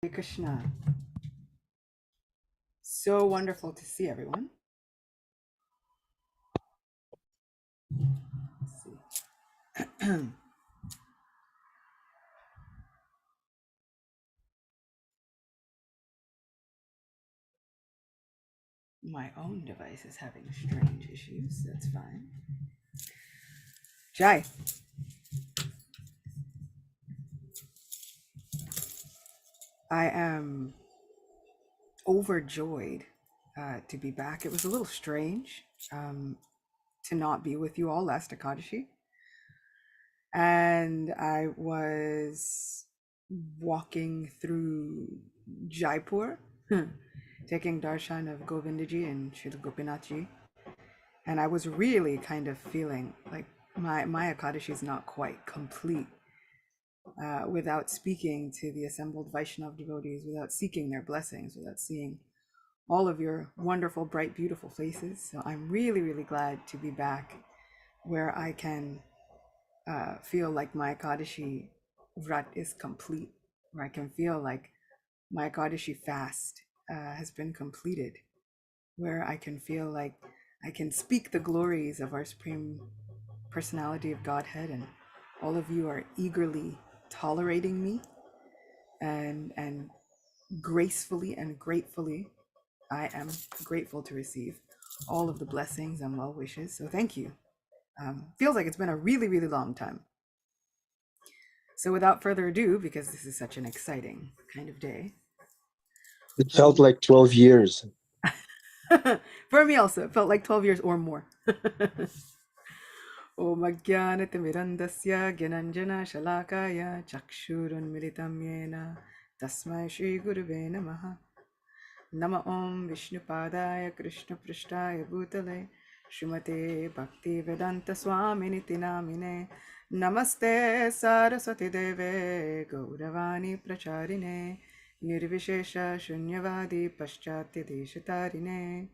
Hare Krishna. So wonderful to see everyone. Let's see. My own device is having strange issues. That's fine. Jai, I am overjoyed to be back. It was a little strange to not be with you all last Akadashi. And I was walking through Jaipur, taking darshan of Govindaji and Srila Gopinathji. And I was really kind of feeling like my Akadashi is not quite complete without speaking to the assembled Vaishnav devotees, without seeking their blessings, without seeing all of your wonderful, bright, beautiful faces. So I'm really, really glad to be back where I can feel like my Akadashi Vrat is complete, where I can feel like my Akadashi fast has been completed, where I can feel like I can speak the glories of our Supreme Personality of Godhead, and all of you are eagerly tolerating me and gracefully and gratefully. I am grateful to receive all of the blessings and well wishes. So thank you. Feels like it's been a really, really long time. So without further ado, because this is such an exciting kind of day. It felt like 12 years. For me also, it felt like 12 years or more. Om Ajnanatimirandasya Gyananjana Shalakaya Chakshurunmilitam Yena Tasmai Shri Gurave Namaha. Nama Om Vishnupadaya Krishna Prishtaya Bhutale Srimate Bhakti Vedanta Swaminiti Namine Namaste Saraswati Deve Gauravani Pracharine Nirvishesha Shunyavadi Paschatya Deshatarine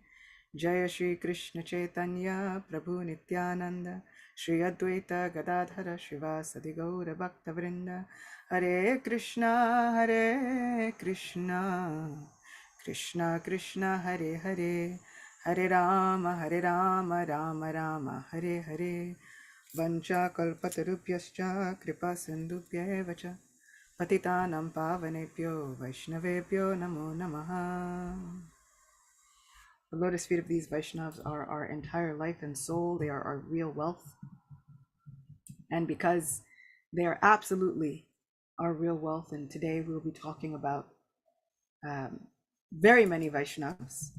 Jaya Shri Krishna Chaitanya Prabhu Nityananda Shri Advaita Gadadhara Shivasadi Gaura Bhakta Vrinda Hare Krishna Hare Krishna Krishna Krishna Hare Hare Hare Rama Rama Rama Hare Hare Vancha kalpatarubhyascha kripa sindhubhya cha patitanam pavanebhyo vaishnavebhyo namo namaha. The lotus feet of these Vaishnavas are our entire life and soul. They are our real wealth. And because they are absolutely our real wealth, and today we'll be talking about very many Vaishnavas.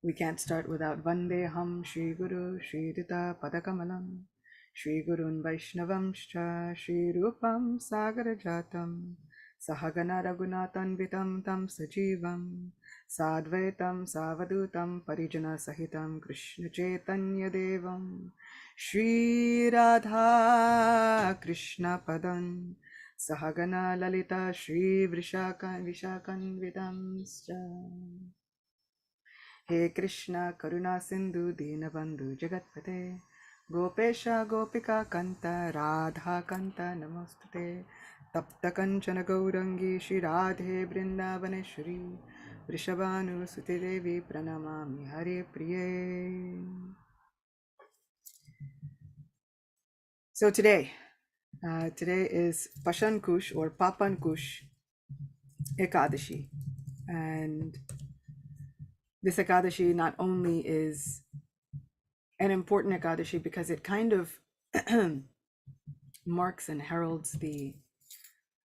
We can't start without Vandeham Shri Guru Shri Dita Padakamalam Shri Gurun Vaishnavamscha Shri Rupam Sagarajatam Sahagana Raghunathan Vitam Tam Sajivam Sadvaitam Savadutam Parijana Sahitam Krishna Chaitanya Devam Shri Radha Krishna Padam Sahagana Lalita Shri Vishakan Vitamscha. He Krishna Karuna Sindhu Dinabandhu Jagatpate Gopesha Gopika Kanta Radha Kanta Namostute Tapta Kanchana Gaurangi Shri Radhe Brindavaneshwari Vrishabhanu Suti Devi Pranamami Hare Priye. So today is Pashankush or Papankush Ekadashi, and this Ekadashi not only is an important Ekadashi because it kind of marks and heralds the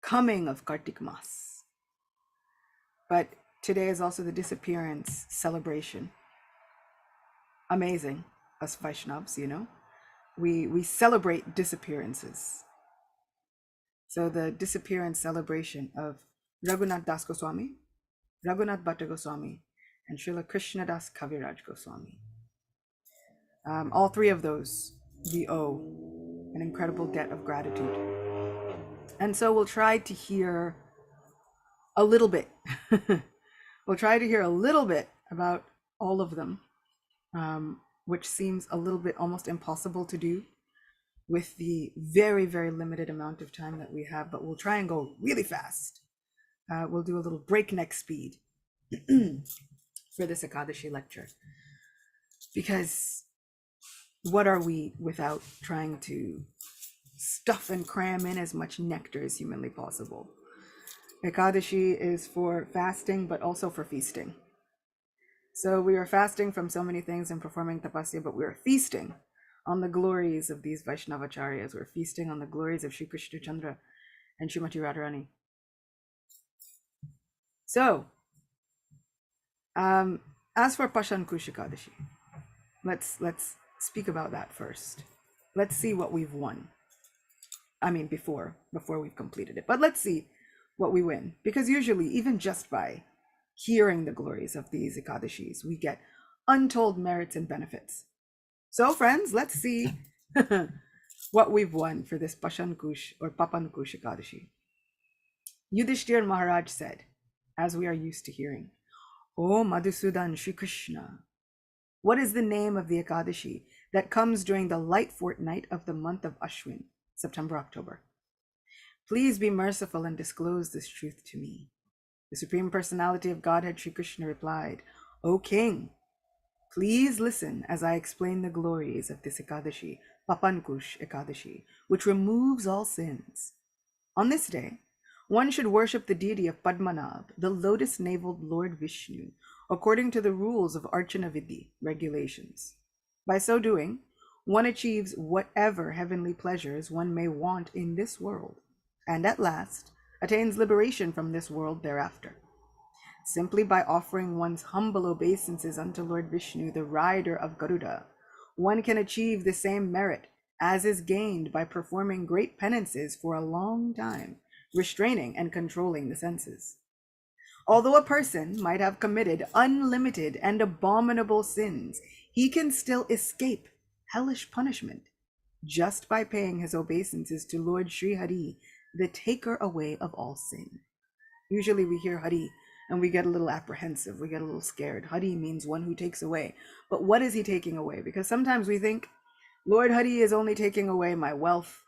coming of Kartik Mas, but today is also the disappearance celebration. Amazing, us Vaishnavas, you know, we celebrate disappearances. So the disappearance celebration of Raghunath Das Goswami, Raghunath Bhatta Goswami, and Srila Krishna Das Kaviraj Goswami. All three of those we owe an incredible debt of gratitude. And so we'll try to hear a little bit. We'll try to hear a little bit about all of them, which seems a little bit almost impossible to do with the very, very limited amount of time that we have, but we'll try and go really fast We'll do a little breakneck speed for this Ekadashi lecture. Because what are we without trying to stuff and cram in as much nectar as humanly possible? Ekadashi is for fasting, but also for feasting. So we are fasting from so many things and performing tapasya, but we are feasting on the glories of these Vaishnavacharyas. We're feasting on the glories of Sri Krishna Chandra and Srimati Radharani. So, as for Pashankush Ekadashi, let's speak about that first. Let's see what we've won. I mean, before we've completed it, but let's see what we win, because usually, even just by hearing the glories of these Ekadashis, we get untold merits and benefits. So, friends, let's see what we've won for this Pashankush or Papankush Ekadashi. Yudhishthir Maharaj said, as we are used to hearing, O Madhusudan Shri Krishna, what is the name of the Ekadashi that comes during the light fortnight of the month of Ashwin, September-October? Please be merciful and disclose this truth to me. The Supreme Personality of Godhead Shri Krishna replied, O King, please listen as I explain the glories of this Ekadashi, Papankush Ekadashi, which removes all sins. On this day, one should worship the deity of Padmanabh, the lotus-naveled Lord Vishnu, according to the rules of Archana Vidhi regulations. By so doing, one achieves whatever heavenly pleasures one may want in this world, and at last attains liberation from this world thereafter. Simply by offering one's humble obeisances unto Lord Vishnu, the rider of Garuda, one can achieve the same merit as is gained by performing great penances for a long time, restraining and controlling the senses. Although a person might have committed unlimited and abominable sins, he can still escape hellish punishment just by paying his obeisances to Lord Sri Hari, the taker away of all sin. Usually we hear Hari and we get a little apprehensive, we get a little scared. Hari means one who takes away. But what is he taking away? Because sometimes we think, Lord Hari is only taking away my wealth,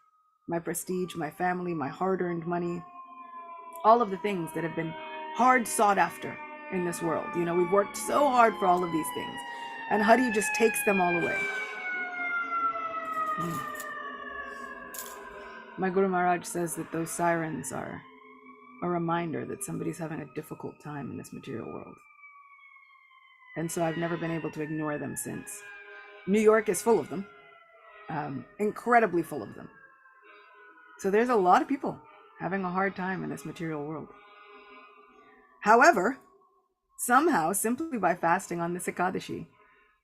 my prestige, my family, my hard-earned money, all of the things that have been hard sought after in this world. You know, we've worked so hard for all of these things, and Hari just takes them all away. My Guru Maharaj says that those sirens are a reminder that somebody's having a difficult time in this material world. And so I've never been able to ignore them since. New York is full of them, incredibly full of them. So there's a lot of people having a hard time in this material world. However, somehow, simply by fasting on this Ekadashi,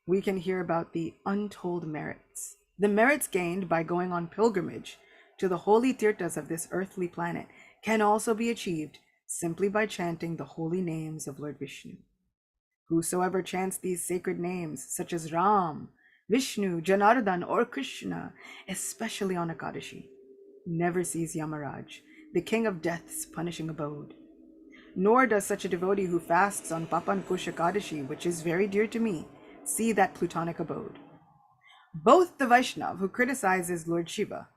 we can hear about the untold merits. The merits gained by going on pilgrimage to the holy tirthas of this earthly planet can also be achieved simply by chanting the holy names of Lord Vishnu. Whosoever chants these sacred names, such as Ram, Vishnu, Janardhan, or Krishna, especially on Ekadashi, never sees Yamaraj, the king of death's punishing abode. Nor does such a devotee who fasts on Papankush Ekadashi, which is very dear to me, see that plutonic abode. Both the Vaishnav who criticizes Lord Shiva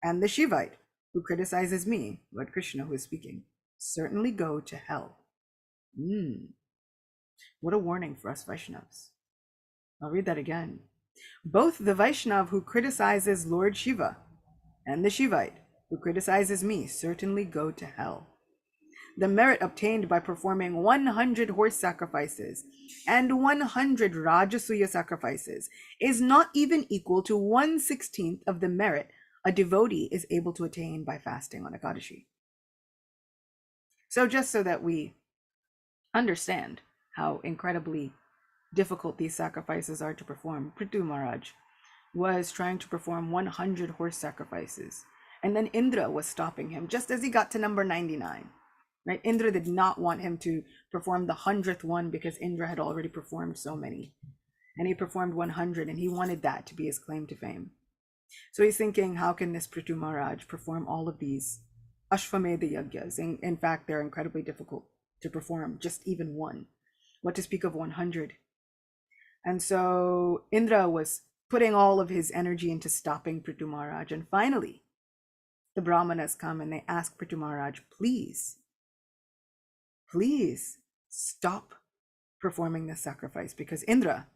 and the Shivite who criticizes me, Lord Krishna who is speaking, certainly go to hell. What a warning for us Vaishnavas. I'll read that again. Both the Vaishnav who criticizes Lord Shiva and the Shivite who criticizes me certainly go to hell. The merit obtained by performing 100 horse sacrifices and 100 Rajasuya sacrifices is not even equal to 1/16 of the merit a devotee is able to attain by fasting on Ekadashi. So just so that we understand how incredibly difficult these sacrifices are to perform, Prithu Maharaj was trying to perform 100 horse sacrifices, and then Indra was stopping him just as he got to number 99. Right? Indra did not want him to perform the 100th one because Indra had already performed so many. And he performed 100, and he wanted that to be his claim to fame. So he's thinking, how can this Prithu Maharaj perform all of these Ashvamedha Yagyas? In fact, they're incredibly difficult to perform, just even one. What to speak of 100? And so Indra was putting all of his energy into stopping Prithu Maharaj. And finally, the Brahmanas come and they ask Prithu Maharaj, please, please stop performing this sacrifice, because Indra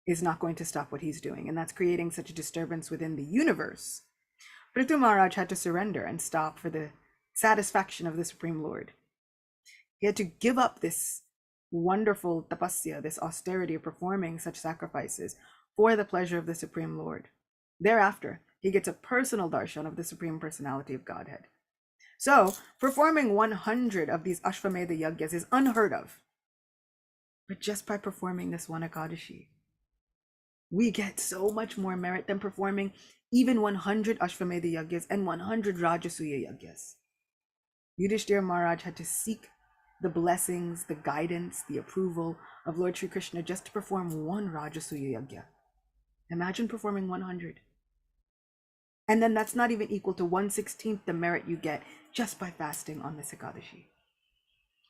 is not going to stop what he's doing, and that's creating such a disturbance within the universe. Prithu Maharaj had to surrender and stop for the satisfaction of the Supreme Lord. He had to give up this wonderful tapasya, this austerity of performing such sacrifices for the pleasure of the Supreme Lord. Thereafter, he gets a personal darshan of the Supreme Personality of Godhead. So, performing 100 of these Ashvamedha Yagyas is unheard of. But just by performing this one Ekadashi, we get so much more merit than performing even 100 Ashvamedha Yagyas and 100 Rajasuya Yagyas. Yudhishthira Maharaj had to seek the blessings, the guidance, the approval of Lord Sri Krishna just to perform one Rajasuya Yagya. Imagine performing 100. And then that's not even equal to 1/16 the merit you get just by fasting on this Ekadashi.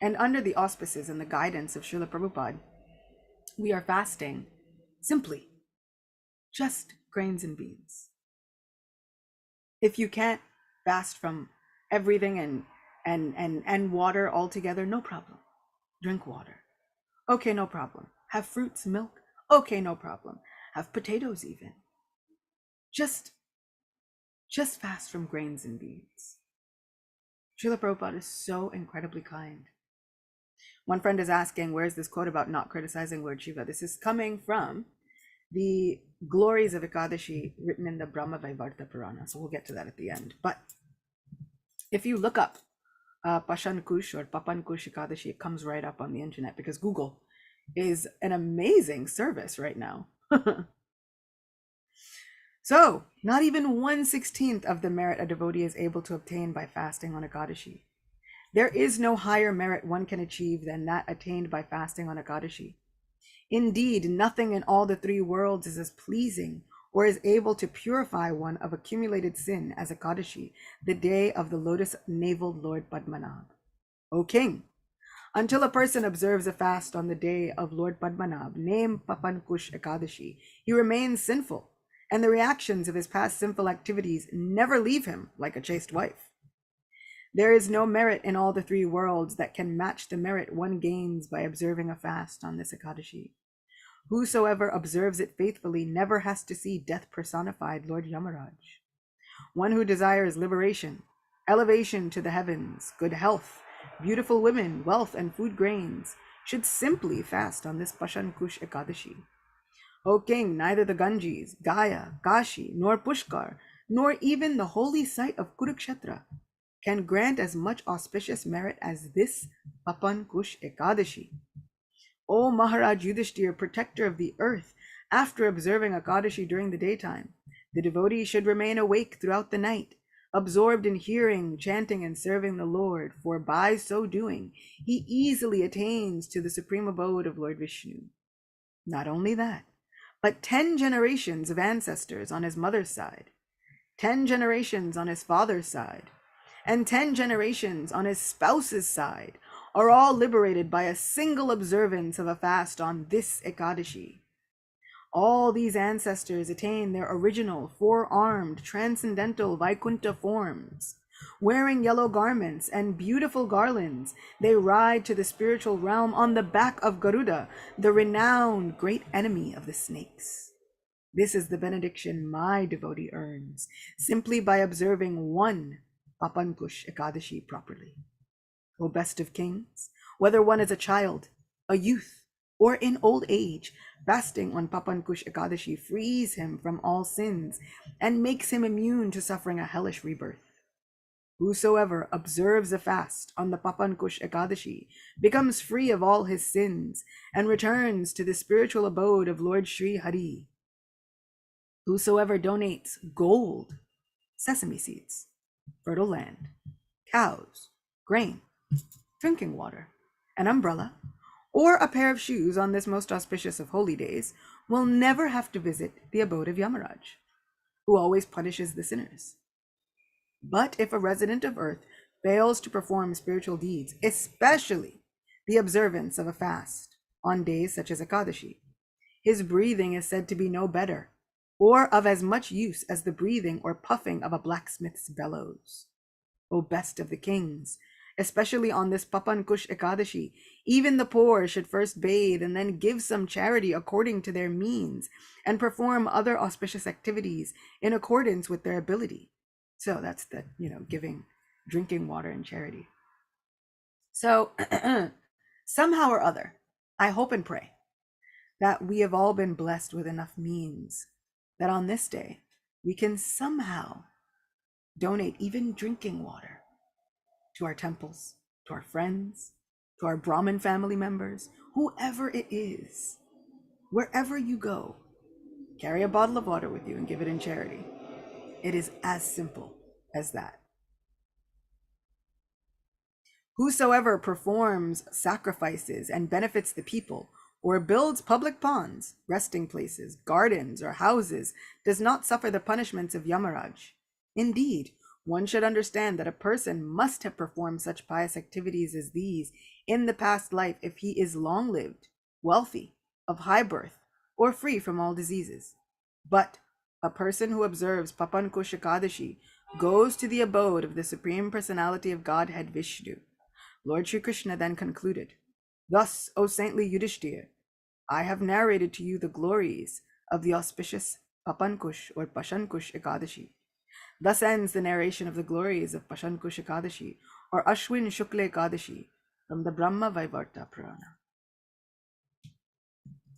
And under the auspices and the guidance of Srila Prabhupada, we are fasting simply just grains and beans. If you can't fast from everything and water altogether, no problem. Drink water. Okay, no problem. Have fruits, milk. Okay, no problem. Have potatoes even. Just fast from grains and beans. Srila Prabhupada is so incredibly kind. One friend is asking, where's this quote about not criticizing Lord Shiva? This is coming from the glories of Ekadashi written in the Brahma Vaivarta Purana. So we'll get to that at the end. But if you look up Pashan Kush or Papan Kush Ekadashi, it comes right up on the internet, because Google is an amazing service right now. So, not even 1/16 of the merit a devotee is able to obtain by fasting on Ekadashi. There is no higher merit one can achieve than that attained by fasting on Ekadashi. Indeed, nothing in all the three worlds is as pleasing or is able to purify one of accumulated sin as Ekadashi, the day of the lotus-naveled Lord Padmanabh. O king, until a person observes a fast on the day of Lord Padmanabh, named Papan Kush Ekadashi, he remains sinful, and the reactions of his past sinful activities never leave him like a chaste wife. There is no merit in all the three worlds that can match the merit one gains by observing a fast on this Ekadashi. Whosoever observes it faithfully never has to see death personified Lord Yamaraj. One who desires liberation, elevation to the heavens, good health, beautiful women, wealth, and food grains should simply fast on this Pashan Kush Ekadashi. O king, neither the Ganges, Gaya, Kashi, nor Pushkar, nor even the holy site of Kurukshetra can grant as much auspicious merit as this Papan Kush Ekadashi. O Maharaj Yudhishthira, protector of the earth, after observing Ekadashi during the daytime, the devotee should remain awake throughout the night, absorbed in hearing, chanting, and serving the Lord, for by so doing, he easily attains to the supreme abode of Lord Vishnu. Not only that, but 10 generations of ancestors on his mother's side, 10 generations on his father's side, and 10 generations on his spouse's side are all liberated by a single observance of a fast on this Ekadashi. All these ancestors attain their original four-armed transcendental Vaikuntha forms. Wearing yellow garments and beautiful garlands, they ride to the spiritual realm on the back of Garuda, the renowned great enemy of the snakes. This is the benediction my devotee earns, simply by observing one Papan Kush Ekadashi properly. O best of kings, whether one is a child, a youth, or in old age, fasting on Papan Kush Ekadashi frees him from all sins and makes him immune to suffering a hellish rebirth. Whosoever observes a fast on the Papan Kush Ekadashi becomes free of all his sins and returns to the spiritual abode of Lord Sri Hari. Whosoever donates gold, sesame seeds, fertile land, cows, grain, drinking water, an umbrella, or a pair of shoes on this most auspicious of holy days will never have to visit the abode of Yamaraj, who always punishes the sinners. But if a resident of earth fails to perform spiritual deeds, especially the observance of a fast on days such as Ekadashi, his breathing is said to be no better or of as much use as the breathing or puffing of a blacksmith's bellows. O best of the kings, especially on this Papan Kush Ekadashi. Even the poor should first bathe and then give some charity according to their means and perform other auspicious activities in accordance with their ability. So that's the, giving drinking water and charity. So somehow or other, I hope and pray that we have all been blessed with enough means that on this day we can somehow donate even drinking water to our temples, to our friends, to our Brahmin family members, whoever it is. Wherever you go, carry a bottle of water with you and give it in charity. It is as simple as that. Whosoever performs sacrifices and benefits the people, or builds public ponds, resting places, gardens, or houses, does not suffer the punishments of Yamaraj. Indeed, one should understand that a person must have performed such pious activities as these in the past life if he is long lived, wealthy, of high birth, or free from all diseases. But a person who observes Papan Kushakadashi goes to the abode of the Supreme Personality of Godhead Vishnu. Lord Sri Krishna then concluded, "Thus, O saintly Yudhishthira, I have narrated to you the glories of the auspicious Papankush or Pashankush Ekadashi. Thus ends the narration of the glories of Pashankush Ekadashi or Ashwin Shukla Ekadashi from the Brahma Vaivarta Purana."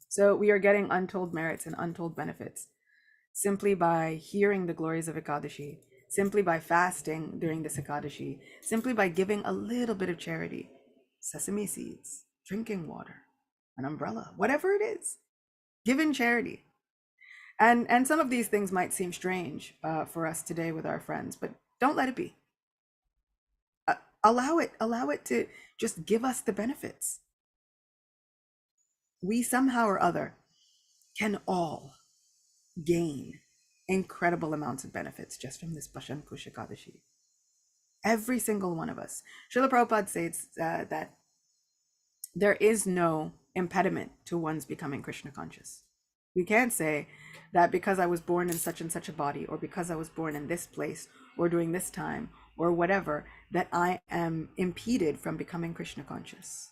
So we are getting untold merits and untold benefits simply by hearing the glories of Ekadashi, simply by fasting during this Ekadashi, simply by giving a little bit of charity, sesame seeds, drinking water, an umbrella, whatever it is, give in charity. And some of these things might seem strange for us today with our friends, but don't let it be. Allow it to just give us the benefits. We somehow or other can all gain incredible amounts of benefits just from this Pashan Kushakadashi. Every single one of us. Srila Prabhupada states that there is no impediment to one's becoming Krishna conscious. We can't say that because I was born in such and such a body, or because I was born in this place, or during this time, or whatever, that I am impeded from becoming Krishna conscious.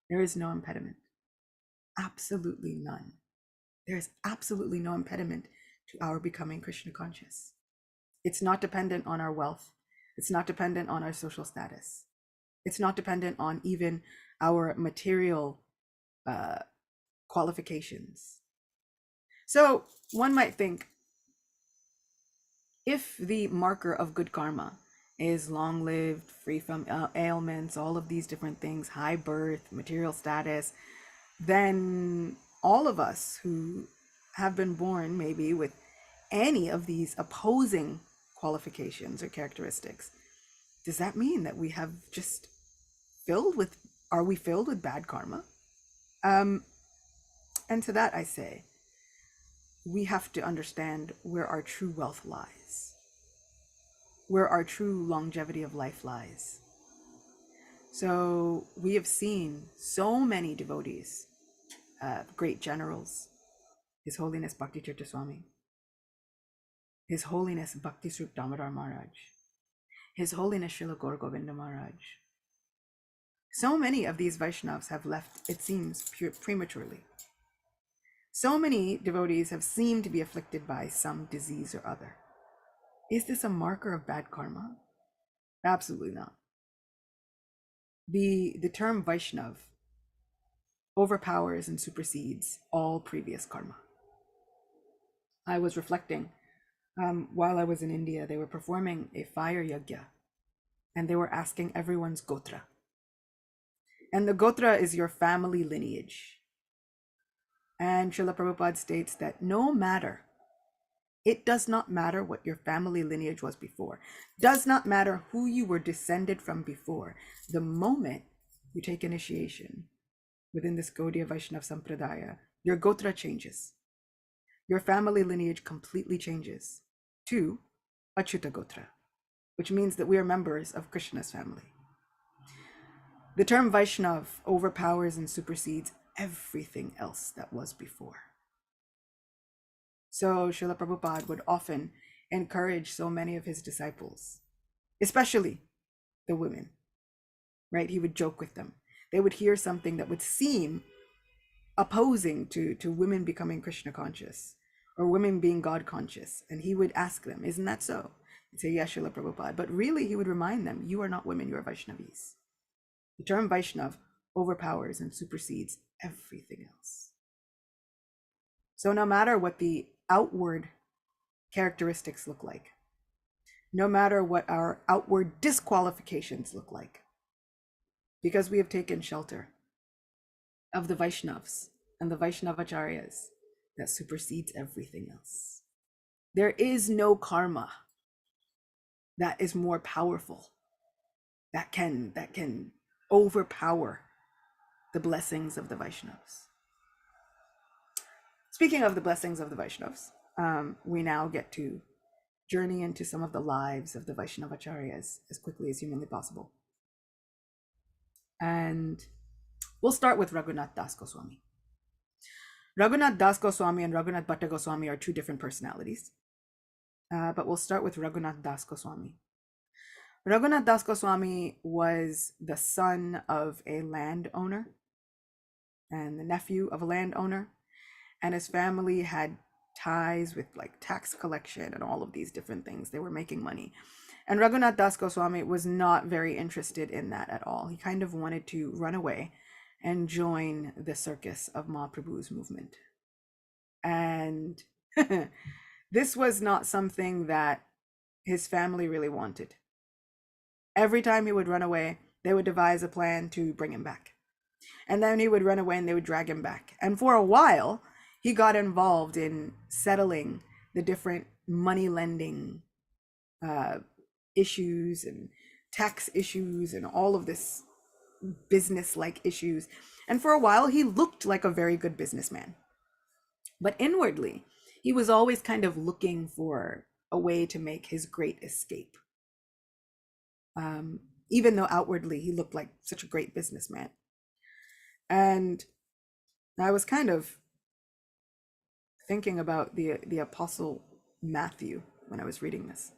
There is no impediment. Absolutely none. There is absolutely no impediment to our becoming Krishna conscious. It's not dependent on our wealth. It's not dependent on our social status. It's not dependent on even our material qualifications. So one might think, if the marker of good karma is long lived, free from ailments, all of these different things, high birth, material status, then all of us who have been born maybe with any of these opposing qualifications or characteristics, does that mean that we have just are we filled with bad karma? And to that I say, we have to understand where our true wealth lies, where our true longevity of life lies. So we have seen so many devotees, great generals, His Holiness Bhakti Tirtha Swami, His Holiness Bhakti Srup Damodar Maharaj, His Holiness Srila Gaur Govinda Maharaj. So many of these Vaishnavas have left, it seems, prematurely. So many devotees have seemed to be afflicted by some disease or other. Is this a marker of bad karma? Absolutely not. The term Vaishnav overpowers and supersedes all previous karma. I was reflecting while I was in India, they were performing a fire yajna and they were asking everyone's gotra. And the gotra is your family lineage. And Srila Prabhupada states that it does not matter what your family lineage was before, does not matter who you were descended from before. The moment you take initiation within this Gaudiya Vaishnav Sampradaya, your gotra changes. Your family lineage completely changes to Acyuta Gotra, which means that we are members of Krishna's family. The term Vaishnav overpowers and supersedes everything else that was before. So Srila Prabhupada would often encourage so many of his disciples, especially the women, right? He would joke with them. They would hear something that would seem opposing to women becoming Krishna conscious or women being God conscious. And he would ask them, isn't that so? He'd say, yes, Srila Prabhupada. But really, he would remind them, you are not women, you are Vaishnavis. The term Vaishnav overpowers and supersedes everything else. So no matter what the outward characteristics look like, no matter what our outward disqualifications look like, because we have taken shelter of the Vaishnavas and the Vaishnavacharyas, that supersedes everything else. There is no karma that is more powerful, that can overpower the blessings of the Vaishnavas. Speaking of the blessings of the Vaishnavas, we now get to journey into some of the lives of the Vaishnavacharyas as quickly as humanly possible. And we'll start with Raghunath Das Goswami. Raghunath Das Goswami and Raghunath Bhatta Goswami are two different personalities. But we'll start with Raghunath Das Goswami. Raghunath Das Goswami was the son of a landowner and the nephew of a landowner. And his family had ties with like tax collection and all of these different things. They were making money. And Raghunath Das Goswami was not very interested in that at all. He kind of wanted to run away and join the circus of Mahaprabhu's movement. And this was not something that his family really wanted. Every time he would run away, they would devise a plan to bring him back. And then he would run away and they would drag him back. And for a while, he got involved in settling the different money lending issues and tax issues and all of this business-like issues. And for a while, he looked like a very good businessman. But inwardly, he was always kind of looking for a way to make his great escape. Even though outwardly he looked like such a great businessman. And I was kind of thinking about the Apostle Matthew when I was reading this.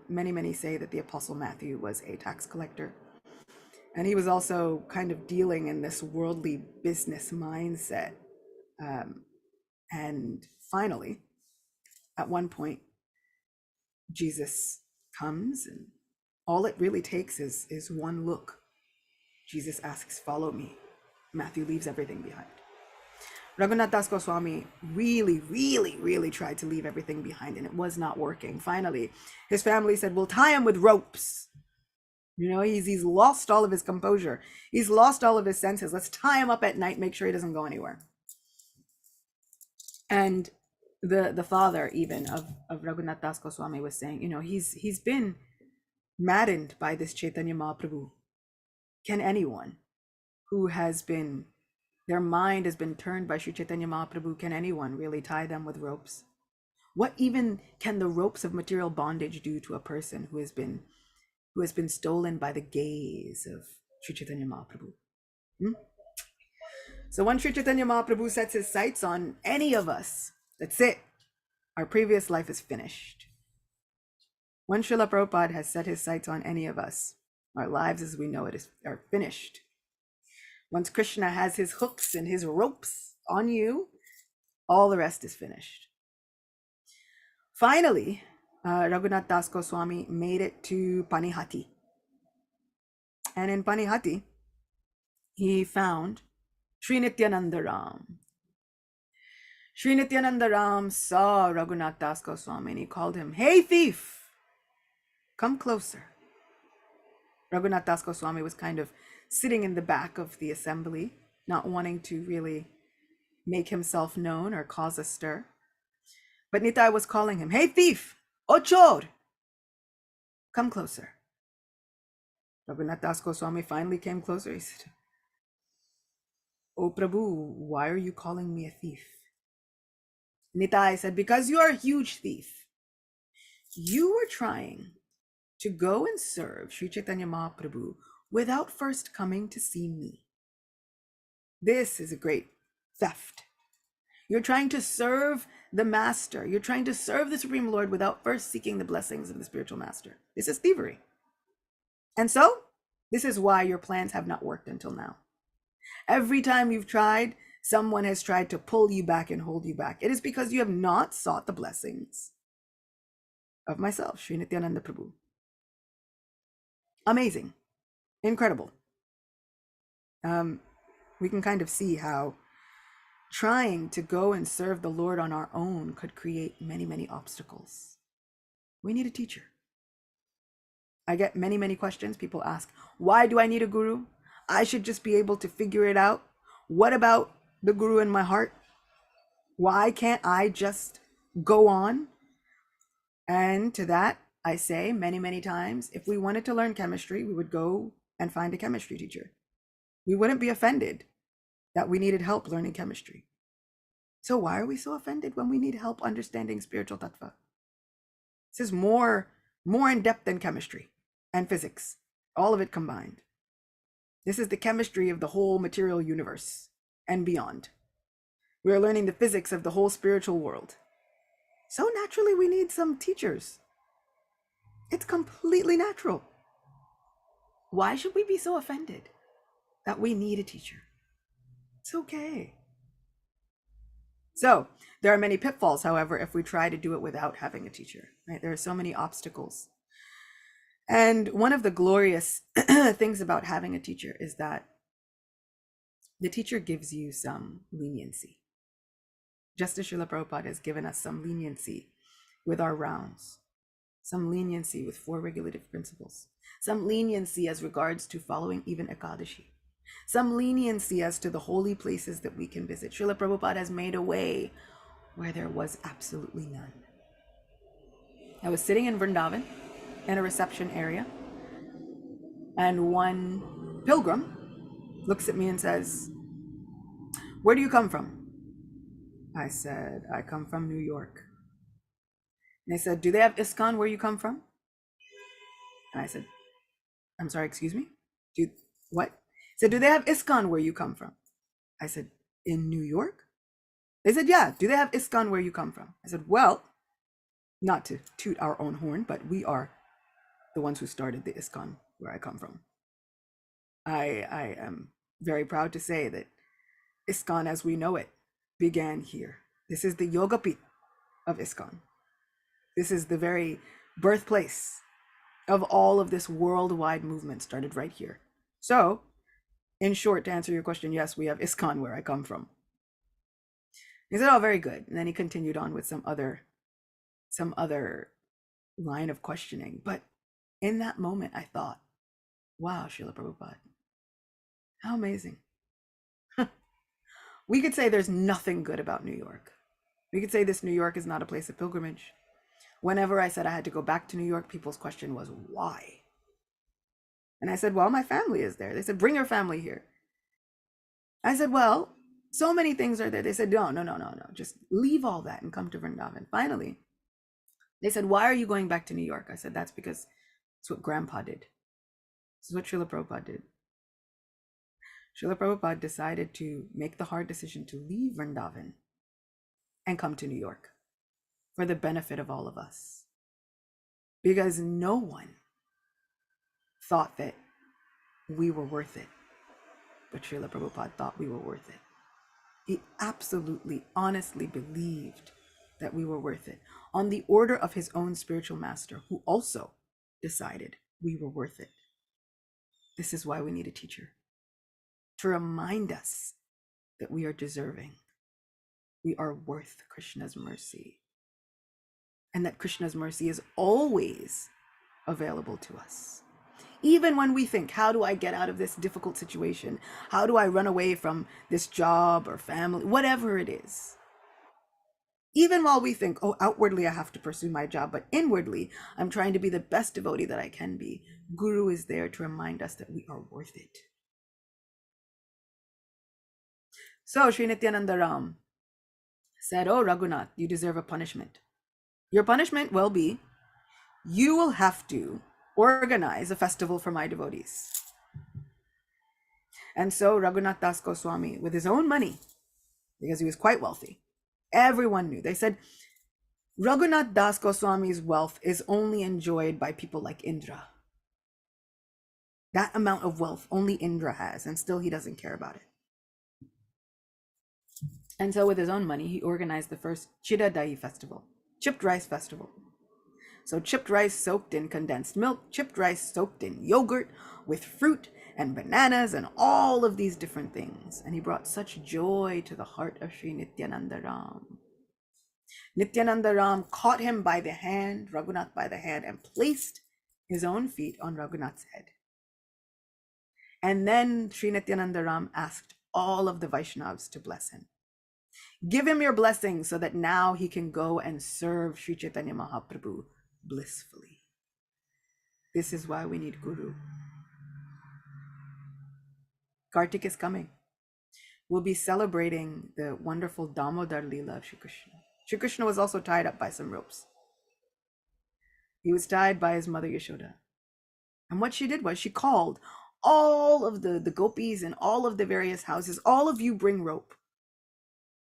Many say that the Apostle Matthew was a tax collector. And he was also kind of dealing in this worldly business mindset. And finally, at one point, Jesus comes and all it really takes is one look. Jesus asks, follow me. Matthew leaves everything behind. Raghunath Das Goswami really tried to leave everything behind and it was not working. Finally, his family said, we'll tie him with ropes. You know, he's lost all of his composure. He's lost all of his senses. Let's tie him up at night, make sure he doesn't go anywhere. And the father even of Raghunath Das Goswami was saying, you know, he's been maddened by this Chaitanya Mahaprabhu. Can anyone who has been, their mind has been turned by Sri Chaitanya Mahaprabhu, can anyone really tie them with ropes? What even can the ropes of material bondage do to a person who has been stolen by the gaze of Sri Chaitanya Mahaprabhu? So when Sri Chaitanya Mahaprabhu sets his sights on any of us, that's it. Our previous life is finished. When Srila Prabhupada has set his sights on any of us, our lives as we know it are finished. Once Krishna has his hooks and his ropes on you, all the rest is finished. Finally, Raghunath Das Goswami made it to Panihati. And in Panihati, he found Sri Nityananda Ram. Sri Nityananda Ram saw Raghunath Das Goswami and he called him, hey thief, come closer. Raghunath Das Goswami was kind of sitting in the back of the assembly, not wanting to really make himself known or cause a stir. But Nitai was calling him, hey thief, O chor, come closer. Raghunath Das Goswami finally came closer. He said, O Prabhu, why are you calling me a thief? Nitai said, because you are a huge thief. You were trying to go and serve Sri Chaitanya Mahaprabhu without first coming to see me. This is a great theft. You're trying to serve the master. You're trying to serve the Supreme Lord without first seeking the blessings of the spiritual master. This is thievery. And so This is why your plans have not worked until now. Every time you've tried, someone has tried to pull you back and hold you back. It is because you have not sought the blessings of myself, Sri Nityananda Prabhu. Amazing. Incredible. We can kind of see how trying to go and serve the Lord on our own could create many, many obstacles. We need a teacher. I get many, many questions. People ask, why do I need a guru? I should just be able to figure it out. What about the guru in my heart? Why can't I just go on? And to that, I say many, many times, if we wanted to learn chemistry, we would go and find a chemistry teacher. We wouldn't be offended that we needed help learning chemistry. So why are we so offended when we need help understanding spiritual tattva? This is more in depth than chemistry and physics, all of it combined. This is the chemistry of the whole material universe and beyond. We are learning the physics of the whole spiritual world. So naturally, we need some teachers. It's completely natural. Why should we be so offended that we need a teacher? It's okay. So there are many pitfalls, however, if we try to do it without having a teacher, right? There are so many obstacles. And one of the glorious things about having a teacher is that the teacher gives you some leniency. Just as Srila Prabhupada has given us some leniency with our rounds, some leniency with 4 regulative principles, some leniency as regards to following even Ekadashi, some leniency as to the holy places that we can visit. Srila Prabhupada has made a way where there was absolutely none. I was sitting in Vrindavan in a reception area, and one pilgrim looks at me and says, "Where do you come from?" I said, "I come from New York." And they said, "Do they have ISKCON where you come from?" And I said, "I'm sorry, excuse me? What?" He said, "Do they have ISKCON where you come from?" I said, "In New York?" They said, "Yeah, do they have ISKCON where you come from?" I said, "Well, not to toot our own horn, but we are the ones who started the ISKCON where I come from. I am very proud to say that ISKCON as we know it began here. This is the yoga pit of ISKCON. This is the very birthplace of all of this worldwide movement, started right here. So, in short, to answer your question, yes, we have ISKCON where I come from." He said, "Oh, very good." And then he continued on with some other line of questioning. But in that moment, I thought, wow, Srila Prabhupada, how amazing. We could say there's nothing good about New York. We could say this New York is not a place of pilgrimage. Whenever I said I had to go back to New York, people's question was, why? And I said, well, my family is there. They said, bring your family here. I said, well, so many things are there. They said, no. Just leave all that and come to Vrindavan. Finally, they said, why are you going back to New York? I said, that's because it's what Grandpa did. This is what Srila Prabhupada did. Srila Prabhupada decided to make the hard decision to leave Vrindavan and come to New York for the benefit of all of us. Because no one thought that we were worth it. But Srila Prabhupada thought we were worth it. He absolutely, honestly believed that we were worth it, on the order of his own spiritual master, who also decided we were worth it. This is why we need a teacher, to remind us that we are deserving. We are worth Krishna's mercy. And that Krishna's mercy is always available to us. Even when we think, how do I get out of this difficult situation? How do I run away from this job or family, whatever it is? Even while we think, oh, outwardly I have to pursue my job, but inwardly I'm trying to be the best devotee that I can be, Guru is there to remind us that we are worth it. So Sri Nityananda Ram said, oh, Raghunath, you deserve a punishment. Your punishment will be, you will have to organize a festival for my devotees. And so Raghunath Das Goswami, with his own money, because he was quite wealthy, everyone knew. They said, Raghunath Das Goswami's wealth is only enjoyed by people like Indra. That amount of wealth only Indra has, and still he doesn't care about it. And so with his own money, he organized the first Chida Dai festival, chipped rice festival. So chipped rice soaked in condensed milk, chipped rice soaked in yogurt with fruit and bananas and all of these different things. And he brought such joy to the heart of Sri Nityananda Ram. Nityananda Ram caught him by the hand, Raghunath by the hand, and placed his own feet on Raghunath's head. And then Sri Nityananda Ram asked all of the Vaishnavas to bless him. Give him your blessing so that now he can go and serve Sri Chaitanya Mahaprabhu blissfully. This is why we need Guru. Kartik is coming. We'll be celebrating the wonderful Damodar Leela of Shri Krishna. Shri Krishna was also tied up by some ropes. He was tied by his mother Yashoda. And what she did was she called all of the gopis in all of the various houses, all of you bring rope.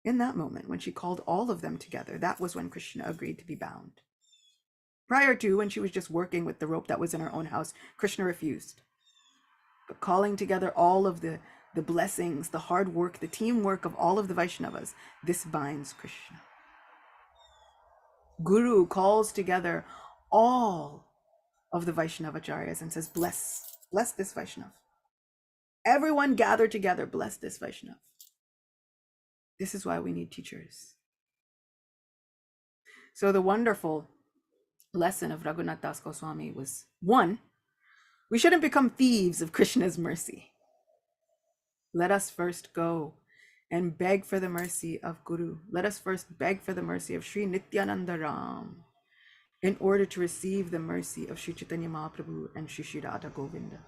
In that moment, when she called all of them together, that was when Krishna agreed to be bound. Prior to, when she was just working with the rope that was in her own house, Krishna refused. But calling together all of the blessings, the hard work, the teamwork of all of the Vaishnavas, this binds Krishna. Guru calls together all of the Vaishnavacharyas and says, bless this Vaishnav. Everyone gather together, bless this Vaishnav. This is why we need teachers. So the wonderful lesson of Raghunath Das Goswami was, one, we shouldn't become thieves of Krishna's mercy. Let us first go and beg for the mercy of Guru. Let us first beg for the mercy of Sri Nityananda Ram in order to receive the mercy of Sri Chaitanya Mahaprabhu and Sri Sri Radha Govinda.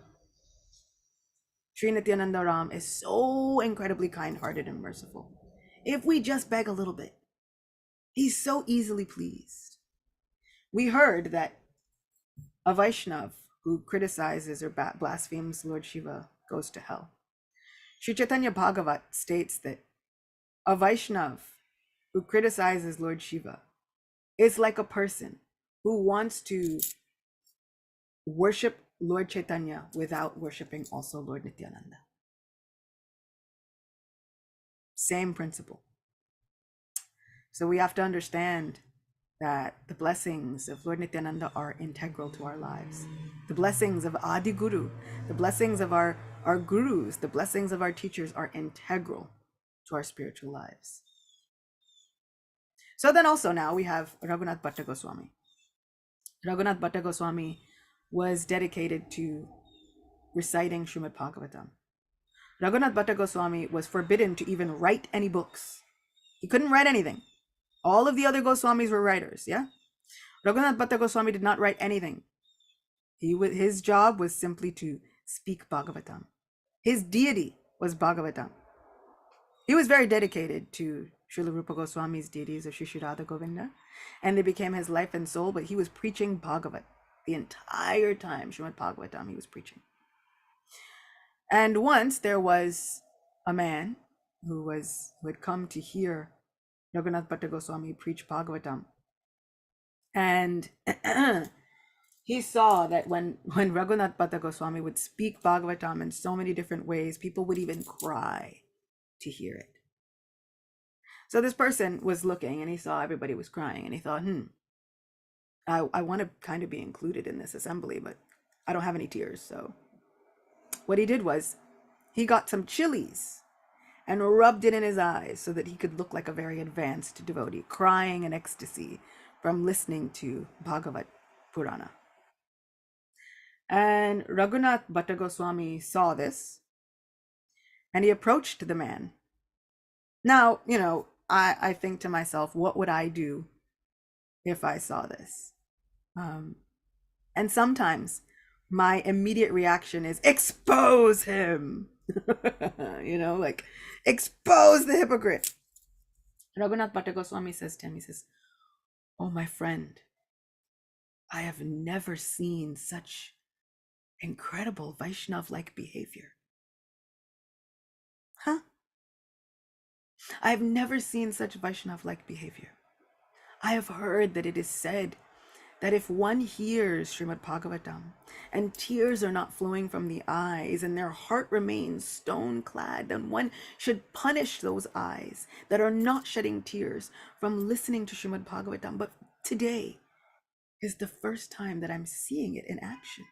Sri Nityananda Ram is so incredibly kind-hearted and merciful. If we just beg a little bit, he's so easily pleased. We heard that a Vaishnav who criticizes or blasphemes Lord Shiva goes to hell. Sri Chaitanya Bhagavat states that a Vaishnav who criticizes Lord Shiva is like a person who wants to worship Lord Chaitanya without worshiping also Lord Nityananda. Same principle. So we have to understand that the blessings of Lord Nityananda are integral to our lives. The blessings of Adi Guru, the blessings of our gurus, the blessings of our teachers are integral to our spiritual lives. So then also now we have Raghunath Bhatta Goswami. Raghunath Bhatta Goswami was dedicated to reciting Srimad Bhagavatam. Raghunath Bhatta Goswami was forbidden to even write any books. He couldn't write anything. All of the other Goswamis were writers, yeah? Raghunath Bhatta Goswami did not write anything. His job was simply to speak Bhagavatam. His deity was Bhagavatam. He was very dedicated to Srila Rupa Goswami's deities of Sri Sri Radha Govinda, and they became his life and soul, but he was preaching Bhagavat the entire time. Srimad Bhagavatam, he was preaching. And once there was a man who had come to hear Raghunath Bhatta Goswami preach Bhagavatam. And he saw that when Raghunath Bhatta Goswami would speak Bhagavatam in so many different ways, people would even cry to hear it. So this person was looking and he saw everybody was crying and he thought, I want to kind of be included in this assembly, but I don't have any tears. So what he did was he got some chilies and rubbed it in his eyes so that he could look like a very advanced devotee, crying in ecstasy from listening to Bhagavat Purana. And Raghunath Bhatta Goswami saw this and he approached the man. Now, I think to myself, what would I do if I saw this? And sometimes my immediate reaction is expose him. Like expose the hypocrite. Raghunath Bhatta Goswami says to him, he says, oh, my friend, I have never seen such incredible Vaishnav-like behavior. I have never seen such Vaishnav-like behavior. I have heard that it is said that if one hears Srimad Bhagavatam and tears are not flowing from the eyes and their heart remains stone clad, then one should punish those eyes that are not shedding tears from listening to Srimad Bhagavatam. But today is the first time that I'm seeing it in action.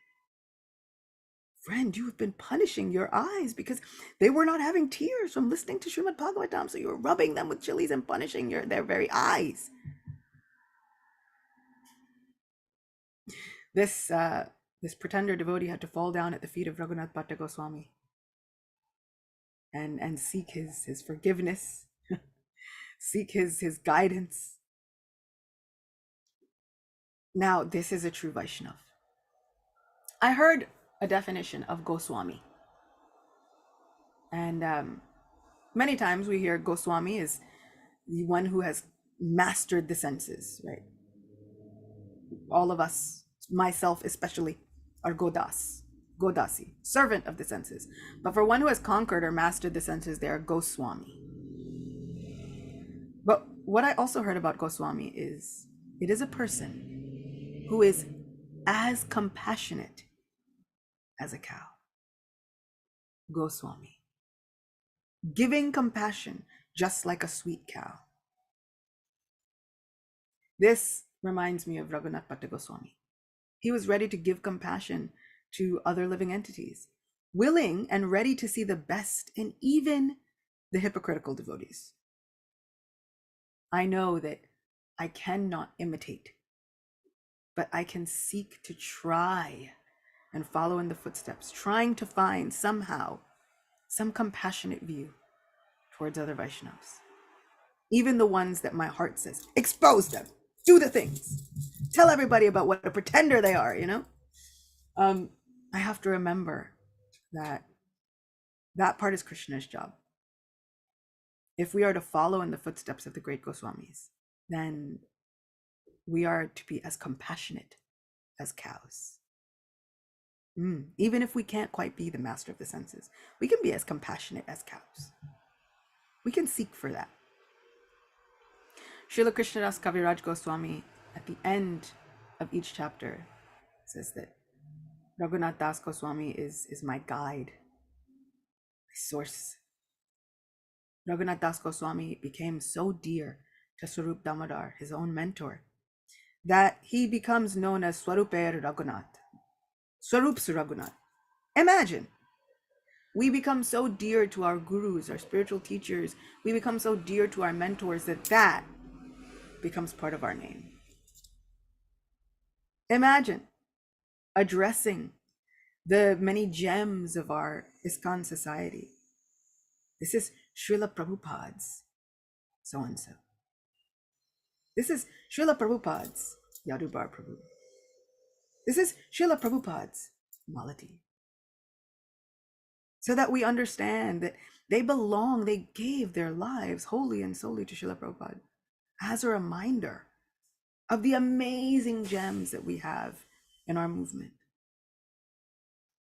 Friend, you have been punishing your eyes because they were not having tears from listening to Srimad Bhagavatam. So you were rubbing them with chilies and punishing their very eyes. This pretender devotee had to fall down at the feet of Raghunath Bhatta Goswami and seek his forgiveness, seek his guidance. Now, this is a true Vaishnav. I heard a definition of Goswami. And many times we hear Goswami is the one who has mastered the senses, right? All of us, myself especially, are Godasi, servant of the senses. But for one who has conquered or mastered the senses, they are Goswami. But what I also heard about Goswami is it is a person who is as compassionate as a cow. Goswami. Giving compassion just like a sweet cow. This reminds me of Raghunath Bhatta Goswami. He was ready to give compassion to other living entities, willing and ready to see the best in even the hypocritical devotees. I know that I cannot imitate, but I can seek to try and follow in the footsteps, trying to find somehow some compassionate view towards other Vaishnavas. Even the ones that my heart says, expose them, do the things, tell everybody about what a pretender they are, you know? I have to remember that that part is Krishna's job. If we are to follow in the footsteps of the great Goswamis, then we are to be as compassionate as cows. Even if we can't quite be the master of the senses, we can be as compassionate as cows. We can seek for that. Srila Krishnadas Kaviraj Goswami, at the end of each chapter, says that Raghunath Das Goswami is my guide, my source. Raghunath Das Goswami became so dear to Swarup Damodar, his own mentor, that he becomes known as Swaruper Raghunath, Swarups Raghunath. Imagine, we become so dear to our gurus, our spiritual teachers, we become so dear to our mentors that becomes part of our name. Imagine addressing the many gems of our ISKCON society. This is Srila Prabhupada's so-and-so. This is Srila Prabhupada's Yadubar Prabhu. This is Srila Prabhupada's Malati. So that we understand that they gave their lives wholly and solely to Srila Prabhupada as a reminder of the amazing gems that we have in our movement.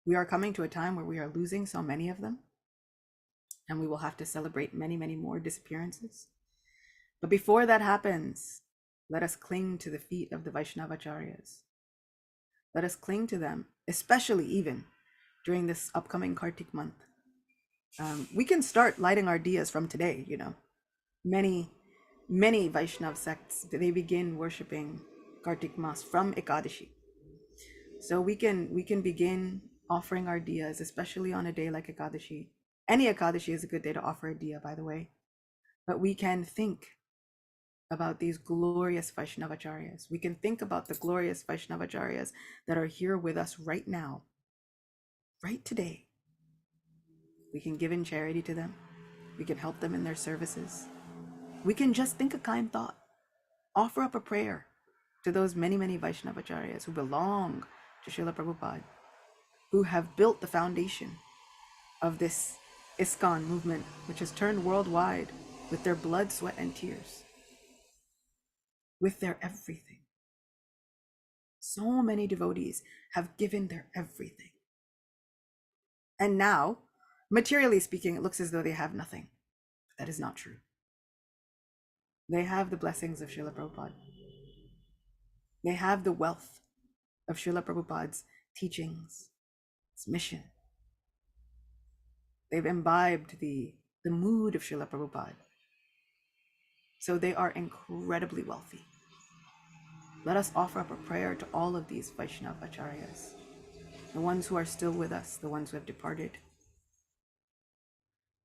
We are coming to a time where we are losing so many of them, and we will have to celebrate many, many more disappearances. But before that happens, let us cling to the feet of the Vaishnavacharyas. Let us cling to them, especially even during this upcoming Kartik month. We can start lighting our diyas from today, you know. Many Vaishnav sects, they begin worshipping Kartik Mas from Ekadashi. So we can begin offering our diyas, especially on a day like Ekadashi. Any Ekadashi is a good day to offer a diya, by the way. But we can think about these glorious Vaishnavacharyas. We can think about the glorious Vaishnavacharyas that are here with us right now, right today. We can give in charity to them. We can help them in their services. We can just think a kind thought, offer up a prayer to those many, many Vaishnavacharyas who belong to Srila Prabhupada, who have built the foundation of this ISKCON movement, which has turned worldwide with their blood, sweat, and tears, with their everything. So many devotees have given their everything. And now, materially speaking, it looks as though they have nothing. But that is not true. They have the blessings of Srila Prabhupada. They have the wealth of Srila Prabhupada's teachings, his mission. They've imbibed the mood of Srila Prabhupada. So they are incredibly wealthy. Let us offer up a prayer to all of these Vaishnava Acharyas, the ones who are still with us, the ones who have departed.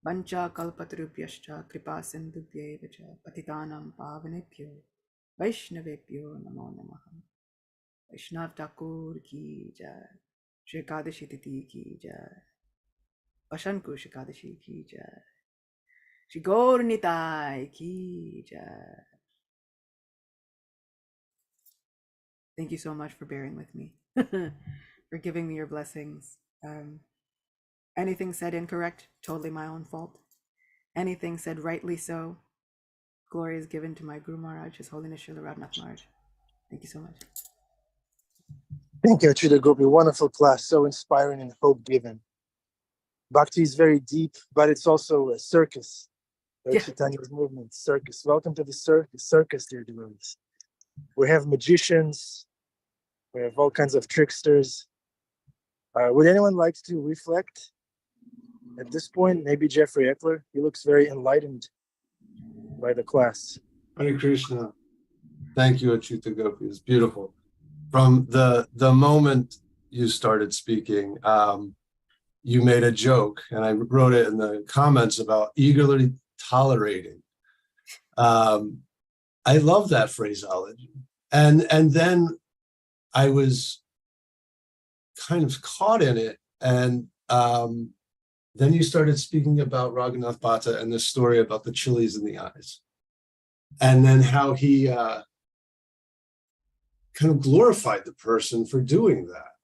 Vancha kalpatarubhyascha kripa sindhubhyeva cha patitanam pavanebhyo Vaishnavebhyo namo namaha. Vaishnav Thakur ki jai. Shri Ekadashi Titi ki jai. Vashanku Shri Ekadashi ki jai. Shri Gaur Nitai ki jai. Thank you so much for bearing with me, for giving me your blessings. Anything said incorrect, totally my own fault. Anything said rightly so, glory is given to my Guru Maharaj, His Holiness Srila Raghunath Maharaj. Thank you so much. Thank you, Acyuta Gopi. Wonderful class, so inspiring and hope-giving. Bhakti is very deep, but it's also a circus. Yeah. Chaitanya's movement, circus. Welcome to the circus, dear devotees. We have magicians. We have all kinds of tricksters. Would anyone like to reflect at this point? Maybe Jeffrey Eckler. He looks very enlightened by the class. Hare Krishna. Thank you, Acyuta Gopi. It's beautiful. From the moment you started speaking, you made a joke, and I wrote it in the comments about eagerly tolerating. I love that phraseology. And then I was kind of caught in it. And then you started speaking about Raghunath Bhatta and the story about the chilies in the eyes. And then how he kind of glorified the person for doing that.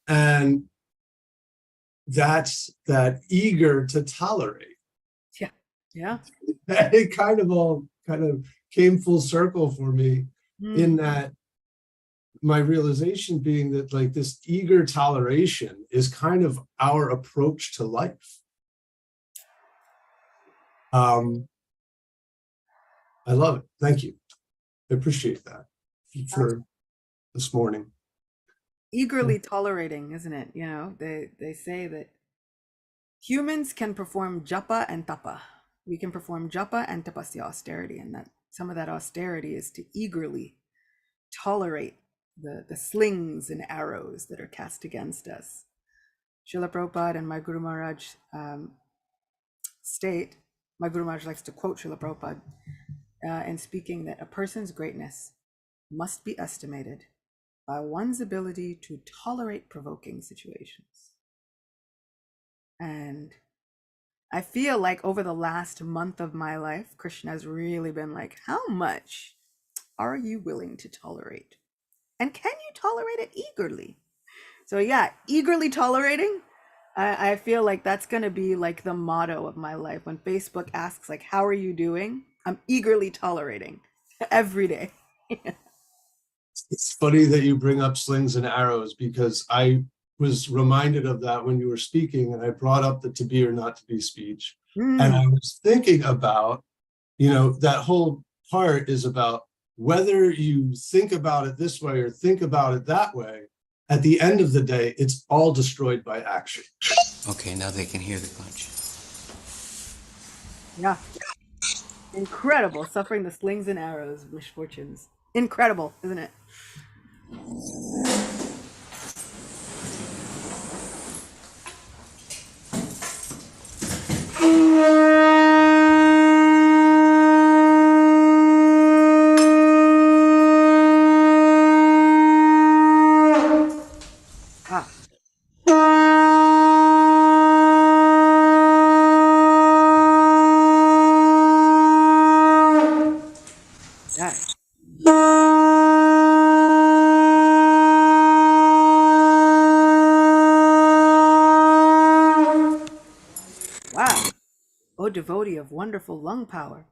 And that's that eager to tolerate. Yeah. Yeah. It kind of came full circle for me in that my realization being that like this eager toleration is kind of our approach to life. I love it. Thank you. I appreciate that for this morning. Eagerly tolerating, isn't it? You know, they say that humans can perform japa and tapa. We can perform japa and tapasya, austerity, and that some of that austerity is to eagerly tolerate the slings and arrows that are cast against us. Srila Prabhupada and my Guru Maharaj state, my Guru Maharaj likes to quote Srila Prabhupada in speaking that a person's greatness must be estimated by one's ability to tolerate provoking situations. And I feel like over the last month of my life, Krishna has really been like, how much are you willing to tolerate? And can you tolerate it eagerly? So yeah, eagerly tolerating. I feel like that's going to be like the motto of my life. When Facebook asks like, how are you doing? I'm eagerly tolerating every day. It's funny that you bring up slings and arrows, because I was reminded of that when you were speaking, and I brought up the to be or not to be speech. And I was thinking about, that whole part is about whether you think about it this way or think about it that way. At the end of the day, it's all destroyed by action. Okay, now they can hear the punch. Yeah. Incredible. Suffering the slings and arrows of misfortunes. Incredible, isn't it? Wow. Oh, devotee of wonderful lung power.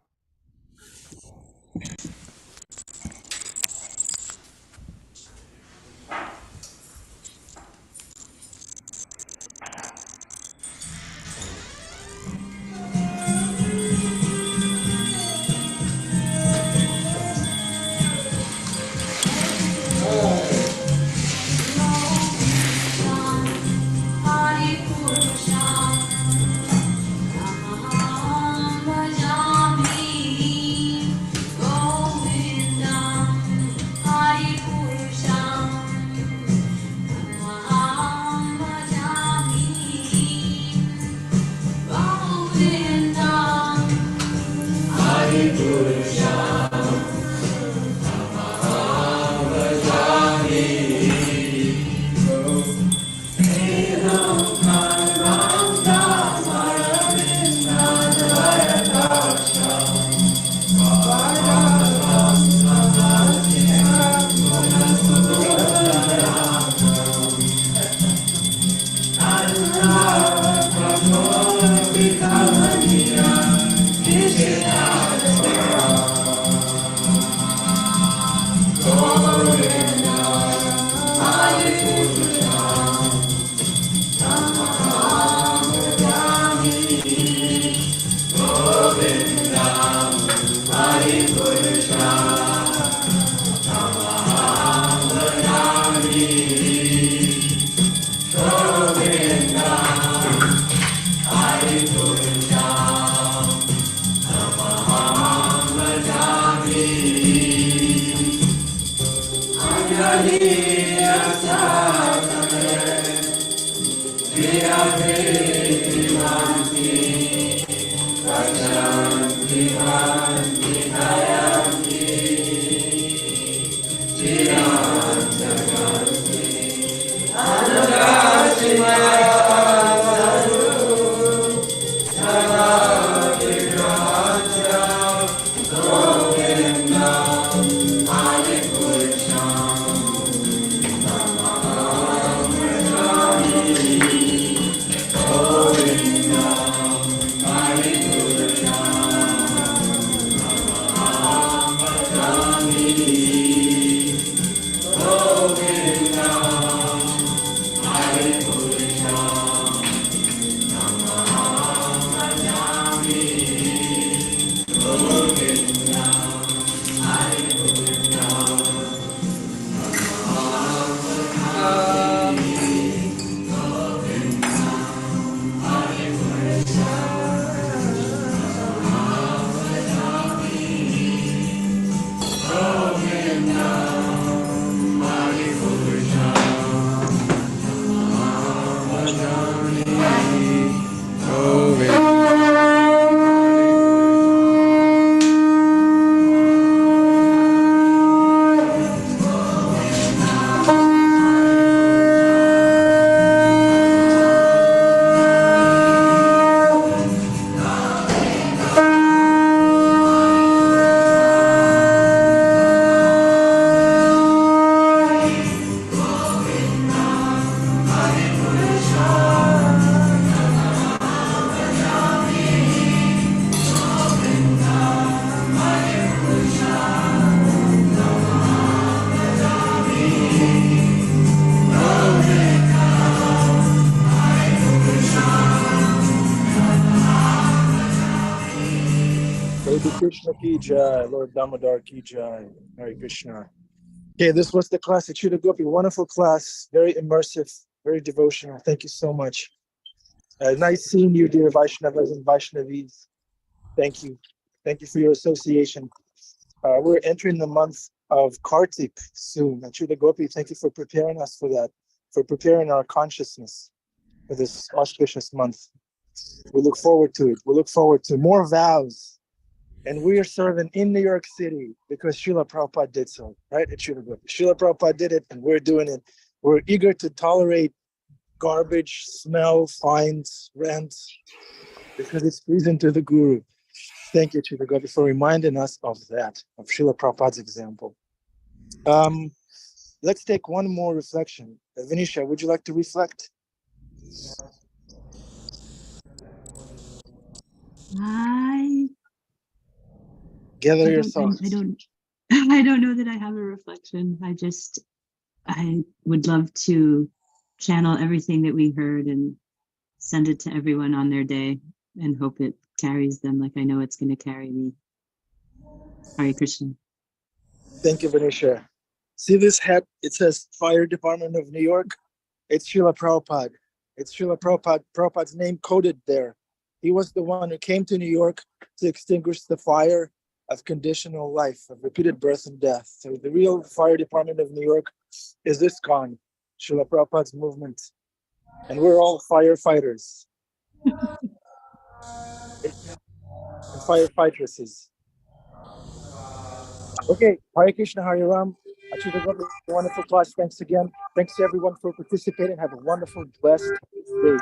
Lord Krishna ki jai, Lord Damodar ki jai, Hare Krishna. Okay, this was the class at Acyuta Gopi. Wonderful class, very immersive, very devotional. Thank you so much. Nice seeing you, dear Vaishnavas and Vaishnavis. Thank you. Thank you for your association. We're entering the month of Kartik soon. Acyuta Gopi, thank you for preparing us for that, for preparing our consciousness for this auspicious month. We look forward to it. We look forward to more vows. And we are serving in New York City because Srila Prabhupada did so, right? At Acyuta Gopi. Srila Prabhupada did it, and we're doing it. We're eager to tolerate garbage, smell, fines, rent, because it's pleasing to the Guru. Thank you, Acyuta Gopi, for reminding us of that, of Srila Prabhupada's example. Let's take one more reflection. Vinisha, would you like to reflect? Gather your thoughts. I don't I don't know that I have a reflection. I would love to channel everything that we heard and send it to everyone on their day and hope it carries them like I know it's going to carry me. Hare Krishna. Thank you, Vinisha. See this hat? It says Fire Department of New York. It's Srila Prabhupada. It's Srila Prabhupada. Prabhupada's name coded there. He was the one who came to New York to extinguish the fire of conditional life, of repeated birth and death. So the real Fire Department of New York is ISKCON, Srila Prabhupada's movement. And we're all firefighters and firefighresses. Okay, Hare Krishna, Hare Ram. Acyuta Gopi, wonderful class. Thanks again. Thanks to everyone for participating. Have a wonderful, blessed day.